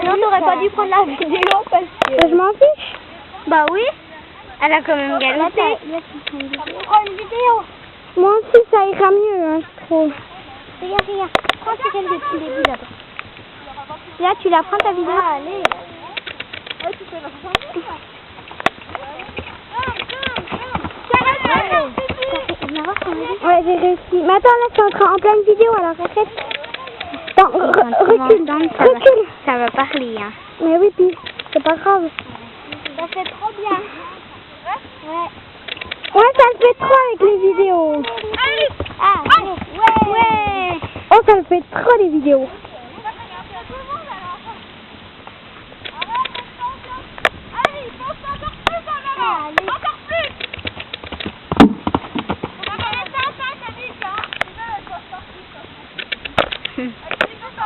Non, t'aurais pas dû prendre la vidéo parce que... Je m'en fiche. Bah oui, elle a quand même galoté. Prends une vidéo. Moi aussi, ça ira mieux, hein, je trouve. Regarde. Prends ce qu'elle depuis le début là-bas. Là, tu la prends ta vidéo. Ah, allez. Ouais, tu peux la prendre. Ouais, j'ai réussi. Mais attends, là, c'est en pleine vidéo, alors arrête. Recule. Ça va parler, hein. Mais oui, puis c'est pas grave. Ça fait trop bien. Ouais. Ouais, ça le fait trop avec les vidéos. Ah, ouais. Oh, ça le fait trop les vidéos.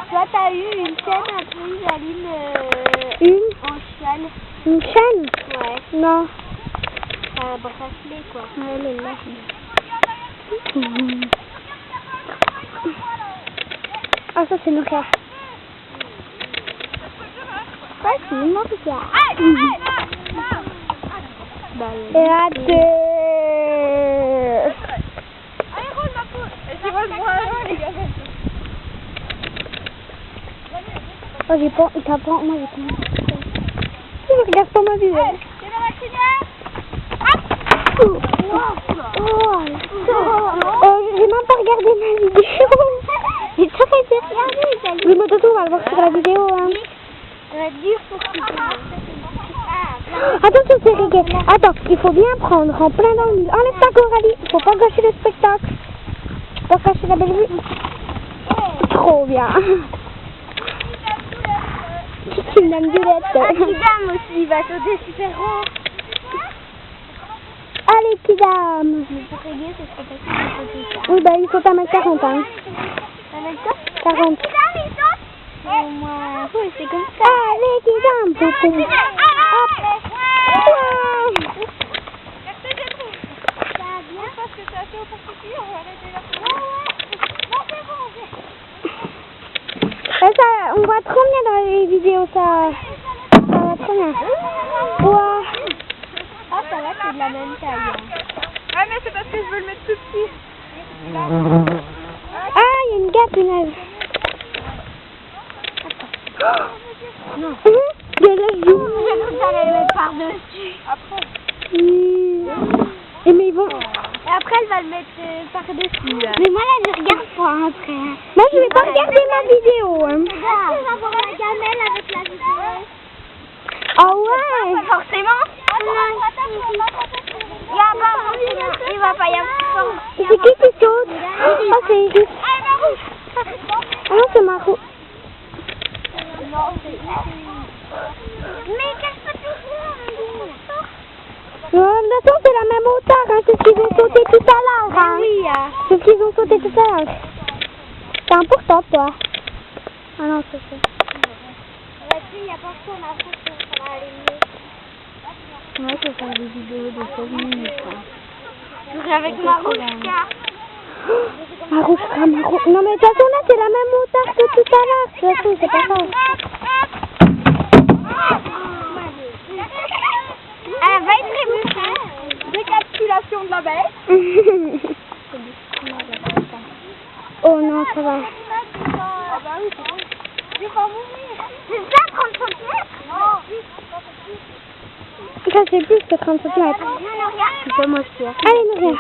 Toi, t'as eu une chaîne un peu, Isaline, en chaîne. Une chaîne? Ouais. Non. Un bracelet, quoi. Ouais, elle est là. Ah, ça, c'est Nokia. Ouais, c'est une Nokia. Et à deux. Allez, roule, ma poule. Et roule, moi, les gars. Oh, j'ai pas, t'as pas, moi j'ai pas. Tu regardes pas ma vidéo. C'est dans la crinière. J'ai même pas regardé ma vidéo. J'ai tout fait regarder. Oui, mais Toto, on va le voir sur la vidéo. Hein. Ça va être dur pour que tu Attention, c'est réglé. Attends, il faut bien prendre en plein dans le mille. Enlève ta Coralie. Il faut pas gâcher le spectacle. Pas gâcher la belle vue. Trop bien. Une dame violette. Kidam aussi, il va sauter super haut. Allez, Kidam. Oui, bah il faut pas mettre 40 ans. Ça va être quoi 40. Kidam, il saute. Oui, c'est comme ça. Allez, Kidam. Hop. Ça, on voit trop bien dans les vidéos, ça va trop bien. Wow. Ah, ça va, c'est de la même taille. Ouais, mais c'est parce que je veux le mettre plus petit. Ah, il y a une gâte, une Non. De la joue. J'ai cru que t'allais le mettre par-dessus. Après. Et mais ils vont... Et après, elle va le mettre par-dessus. Mais moi, là, je regarde pas après. Moi, je vais pas regarder ma vidéo. Hein. Tu vas voir la gamelle avec la vidéo. Ah ouais. Forcément. Il va pas y avoir. C'est qui saute? Oh, c'est Iris. Ah non, c'est Marou. Mais qu'est-ce que tu fais? De toute façon, c'est la même hauteur, hein, c'est ce qu'ils ont sauté tout à l'heure. Hein. Oui, c'est ce qu'ils ont sauté tout à l'heure. C'est important, toi. Ah non, c'est ça. Là-dessus, il n'y a pas trop, mais après, ça va aller mieux. Ouais, je vais faire des vidéos de 16 minutes. Avec Marouchka. Marouchka. Non, mais de toute façon, là, c'est la même hauteur que tout à l'heure. De toute façon, c'est pas grave. Elle va être trébuchée. Décapsulation de la bête. Oh non, ça va. Ah bah oui, c'est bon. Je vais pas mourir. C'est ça, 30 cm? Non. Ça, c'est plus que 30 cm. C'est pas moi qui ai. Allez, Nouria.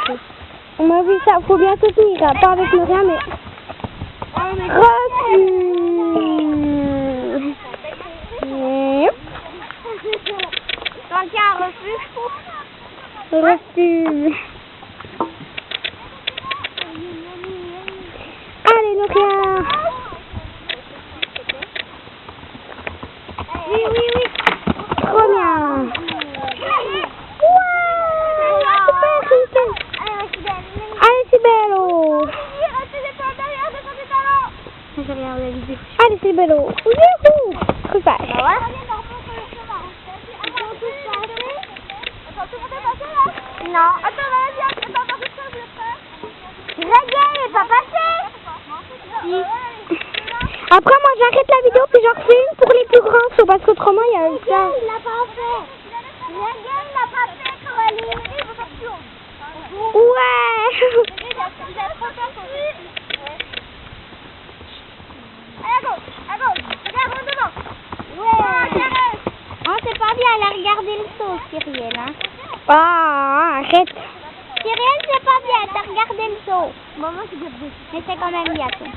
On m'a vu ça. Faut bien soutenir. Pas avec Nouria, mais... Reçu. Quand il y a un refus, Reçu. Allez, Nouria. oui. Trop bien. Allez, c'est bello. Allez, c'est bello. Youhou. Super. Non. Attends, vas-y, attends, je le fais. Après, moi, j'arrête la vidéo puis j'en refais une pour les plus grands sauts parce qu'autrement, il y a ça. Il l'a pas fait. Il l'a pas fait quand elle est venue. Ouais. Il a trop peur pour lui. À gauche, regarde en devant. Ouais. Oh, c'est pas bien, elle a regardé le saut, Cyrielle, hein. Ah, arrête. Cyrielle, c'est pas bien, t'as regardé le saut. Maman, c'est bien. Mais c'est quand même bien, toi.